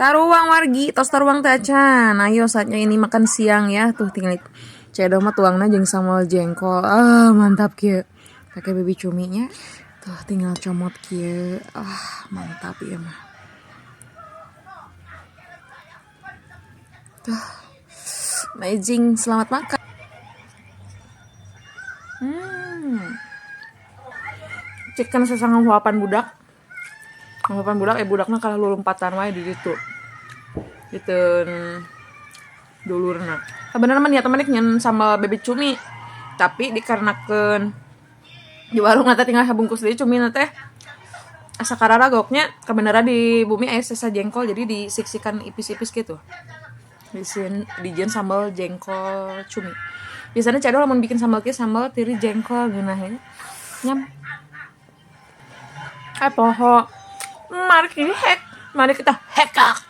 Taruang wargi, tos taruang tacan. Ayo saatnya ini makan siang ya. Tuh tinggal cedok mah tuangna jeung sambal jengkol. Ah, mantap kieu. Pakai baby cuminya. Tuh tinggal comot kieu. Ah, mantap ya mah. Tuh. Amazing, selamat makan. Chicken sesangang huapan budak. Huapan budak budakna kalah lulumpatan wae di ditu. Diteun dulurna. Sebenarnya mah niat mah nyen sama baby cumi. Tapi dikarenakeun di warung teh tinggal sabungkus deui cumi teh. Asa kararagoknya kebenaran di bumi aya sesa jengkol jadi disiksikan ipis-ipis gitu. Dijieun sambal jengkol cumi. Biasanya cadol lamun bikin sambal kieu sambal tiri jengkol geunah ya. Nyam. Poho. Mari kita hekak.